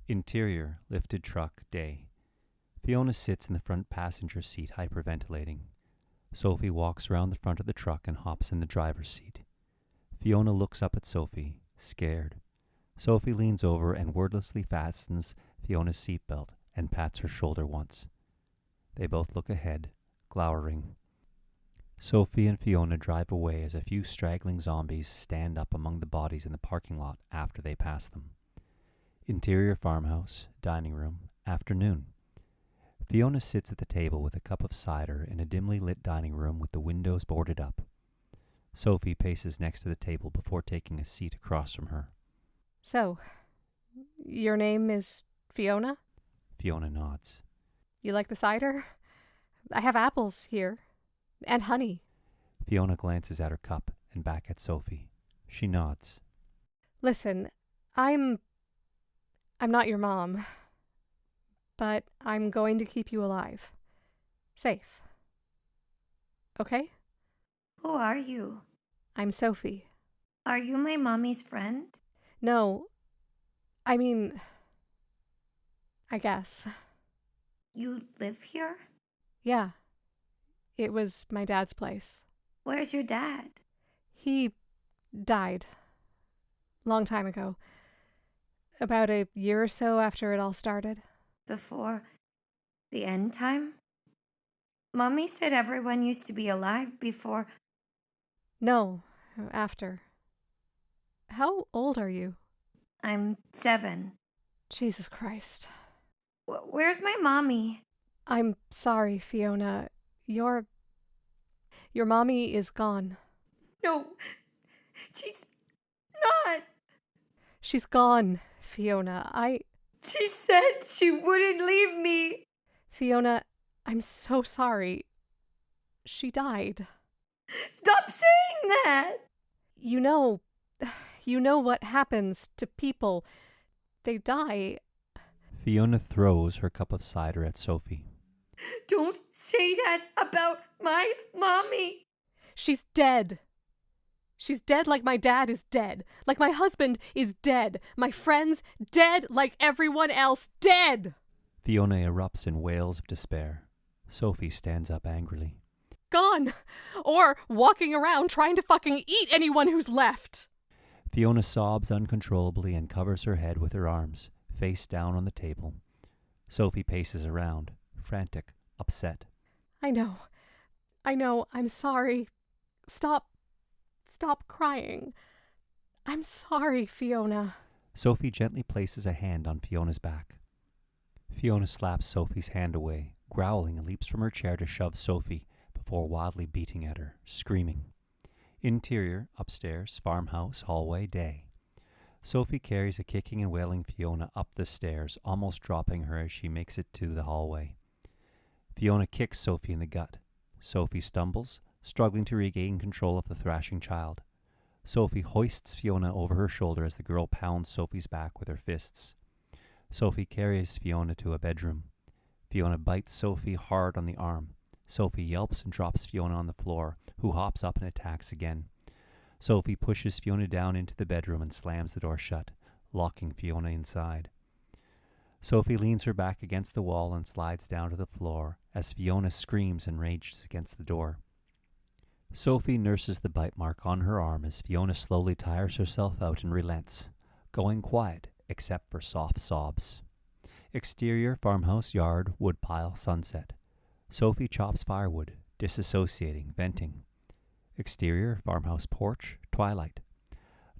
Interior, lifted truck, day. Fiona sits in the front passenger seat hyperventilating. Sophie walks around the front of the truck and hops in the driver's seat. Fiona looks up at Sophie, scared. Sophie leans over and wordlessly fastens Fiona's seatbelt and pats her shoulder once. They both look ahead, glowering. Sophie and Fiona drive away as a few straggling zombies stand up among the bodies in the parking lot after they pass them. Interior farmhouse, dining room, afternoon. Fiona sits at the table with a cup of cider in a dimly lit dining room with the windows boarded up. Sophie paces next to the table before taking a seat across from her. So, your name is Fiona? Fiona nods. You like the cider? I have apples here. And honey. Fiona glances at her cup and back at Sophie. She nods. Listen, I'm not your mom, but I'm going to keep you alive. Safe. Okay? Who are you? I'm Sophie. Are you my mommy's friend? No. I mean, I guess. You live here? Yeah. It was my dad's place. Where's your dad? He died. Long time ago. About a year or so after it all started. Before the end time? Mommy said everyone used to be alive before. No, after. How old are you? I'm 7. Jesus Christ. Where's my mommy? I'm sorry, Fiona. Your mommy is gone. No, she's not. She's gone, Fiona. She said she wouldn't leave me. Fiona, I'm so sorry. She died. Stop saying that. You know what happens to people. They die. Fiona throws her cup of cider at Sophie. Don't say that about my mommy. She's dead. She's dead like my dad is dead. Like my husband is dead. My friends dead like everyone else dead. Fiona erupts in wails of despair. Sophie stands up angrily. Gone. Or walking around trying to fucking eat anyone who's left. Fiona sobs uncontrollably and covers her head with her arms, face down on the table. Sophie paces around, frantic, upset. I know. I'm sorry. Stop crying. I'm sorry, Fiona. Sophie gently places a hand on Fiona's back. Fiona slaps Sophie's hand away, growling, and leaps from her chair to shove Sophie before wildly beating at her, screaming. Interior, upstairs, farmhouse, hallway, day. Sophie carries a kicking and wailing Fiona up the stairs, almost dropping her as she makes it to the hallway. Fiona kicks Sophie in the gut. Sophie stumbles, struggling to regain control of the thrashing child. Sophie hoists Fiona over her shoulder as the girl pounds Sophie's back with her fists. Sophie carries Fiona to a bedroom. Fiona bites Sophie hard on the arm. Sophie yelps and drops Fiona on the floor, who hops up and attacks again. Sophie pushes Fiona down into the bedroom and slams the door shut, locking Fiona inside. Sophie leans her back against the wall and slides down to the floor as Fiona screams and rages against the door. Sophie nurses the bite mark on her arm as Fiona slowly tires herself out and relents, going quiet except for soft sobs. Exterior, farmhouse, yard, woodpile, sunset. Sophie chops firewood, disassociating, venting. Exterior, farmhouse porch, twilight.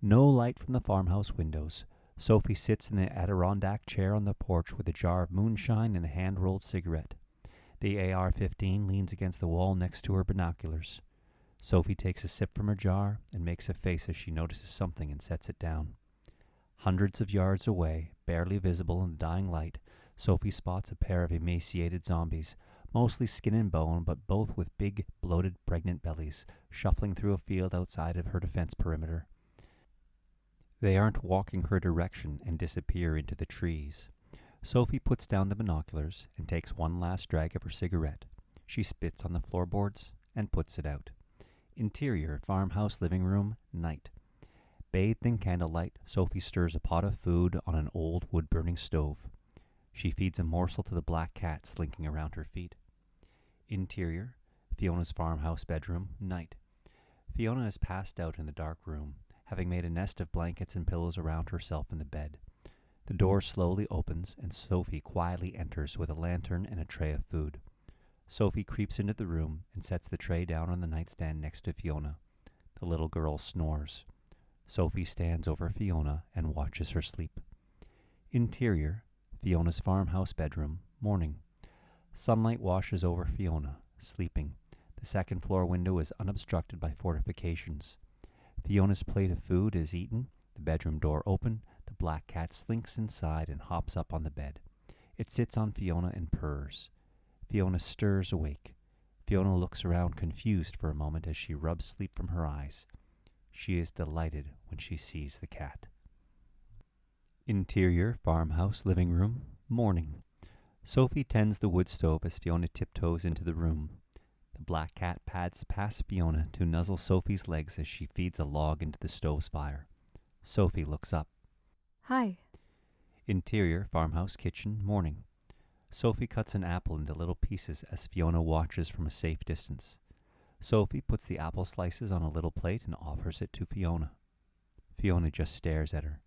No light from the farmhouse windows. Sophie sits in the Adirondack chair on the porch with a jar of moonshine and a hand-rolled cigarette. The AR-15 leans against the wall next to her binoculars. Sophie takes a sip from her jar and makes a face as she notices something and sets it down. Hundreds of yards away, barely visible in the dying light, Sophie spots a pair of emaciated zombies, mostly skin and bone, but both with big, bloated, pregnant bellies, shuffling through a field outside of her defense perimeter. They aren't walking her direction and disappear into the trees. Sophie puts down the binoculars and takes one last drag of her cigarette. She spits on the floorboards and puts it out. Interior, farmhouse living room, night. Bathed in candlelight, Sophie stirs a pot of food on an old wood-burning stove. She feeds a morsel to the black cat slinking around her feet. Interior, Fiona's farmhouse bedroom, night. Fiona is passed out in the dark room, having made a nest of blankets and pillows around herself in the bed. The door slowly opens, and Sophie quietly enters with a lantern and a tray of food. Sophie creeps into the room and sets the tray down on the nightstand next to Fiona. The little girl snores. Sophie stands over Fiona and watches her sleep. Interior, Fiona's farmhouse bedroom, morning. Sunlight washes over Fiona, sleeping. The second-floor window is unobstructed by fortifications. Fiona's plate of food is eaten, the bedroom door open, the black cat slinks inside and hops up on the bed. It sits on Fiona and purrs. Fiona stirs awake. Fiona looks around confused for a moment as she rubs sleep from her eyes. She is delighted when she sees the cat. Interior, farmhouse, living room, morning. Sophie tends the wood stove as Fiona tiptoes into the room. The black cat pads past Fiona to nuzzle Sophie's legs as she feeds a log into the stove's fire. Sophie looks up. Hi. Interior, farmhouse, kitchen, morning. Sophie cuts an apple into little pieces as Fiona watches from a safe distance. Sophie puts the apple slices on a little plate and offers it to Fiona. Fiona just stares at her.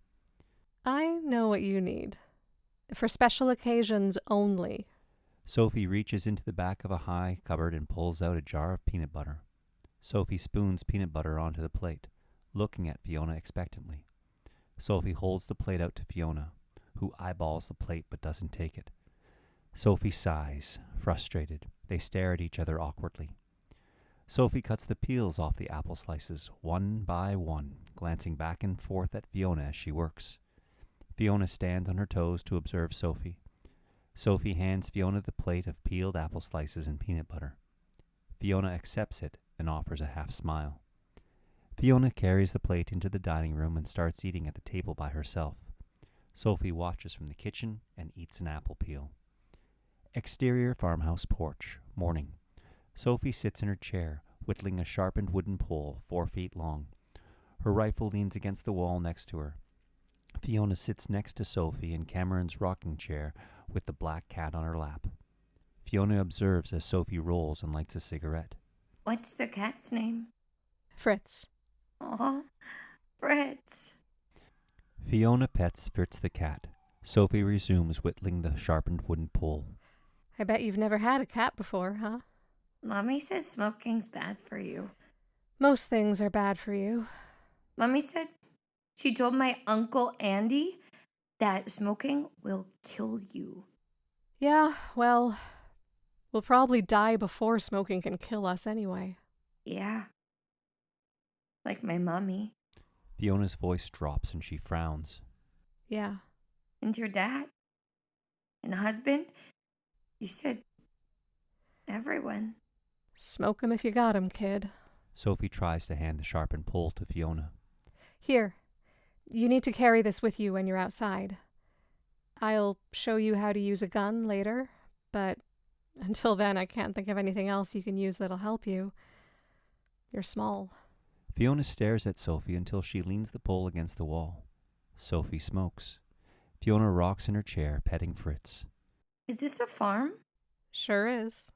I know what you need. For special occasions only. Sophie reaches into the back of a high cupboard and pulls out a jar of peanut butter. Sophie spoons peanut butter onto the plate, looking at Fiona expectantly. Sophie holds the plate out to Fiona, who eyeballs the plate but doesn't take it. Sophie sighs, frustrated. They stare at each other awkwardly. Sophie cuts the peels off the apple slices, one by one, glancing back and forth at Fiona as she works. Fiona stands on her toes to observe Sophie. Sophie hands Fiona the plate of peeled apple slices and peanut butter. Fiona accepts it and offers a half smile. Fiona carries the plate into the dining room and starts eating at the table by herself. Sophie watches from the kitchen and eats an apple peel. Exterior farmhouse porch, morning. Sophie sits in her chair, whittling a sharpened wooden pole 4 feet long. Her rifle leans against the wall next to her. Fiona sits next to Sophie in Cameron's rocking chair with the black cat on her lap. Fiona observes as Sophie rolls and lights a cigarette. What's the cat's name? Fritz. Aw, Fritz. Fiona pets Fritz the cat. Sophie resumes whittling the sharpened wooden pole. I bet you've never had a cat before, huh? Mommy says smoking's bad for you. Most things are bad for you. Mommy said she told my Uncle Andy that smoking will kill you. Yeah, well, we'll probably die before smoking can kill us anyway. Yeah. Like my mommy. Fiona's voice drops and she frowns. Yeah. And your dad. And husband. You said everyone. Smoke 'em if you got 'em, kid. Sophie tries to hand the sharpened pole to Fiona. Here. You need to carry this with you when you're outside. I'll show you how to use a gun later, but until then I can't think of anything else you can use that'll help you. You're small. Fiona stares at Sophie until she leans the pole against the wall. Sophie smokes. Fiona rocks in her chair, petting Fritz. Is this a farm? Sure is.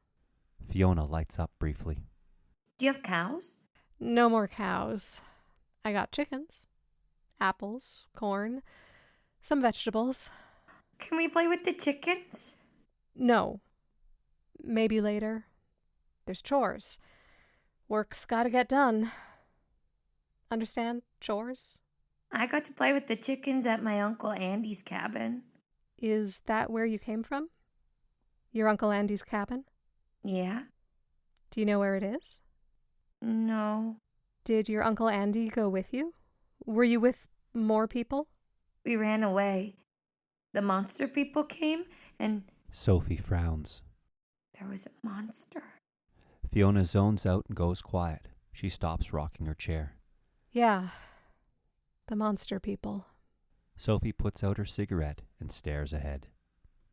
Fiona lights up briefly. Do you have cows? No more cows. I got chickens, apples, corn, some vegetables. Can we play with the chickens? No. Maybe later. There's chores. Work's gotta get done. Understand? Chores? I got to play with the chickens at my Uncle Andy's cabin. Is that where you came from? Your Uncle Andy's cabin? Yeah? Do you know where it is? No. Did your Uncle Andy go with you? Were you with more people? We ran away. The monster people came and Sophie frowns. there was a monster. Fiona zones out and goes quiet. She stops rocking her chair. Yeah. The monster people. Sophie puts out her cigarette and stares ahead.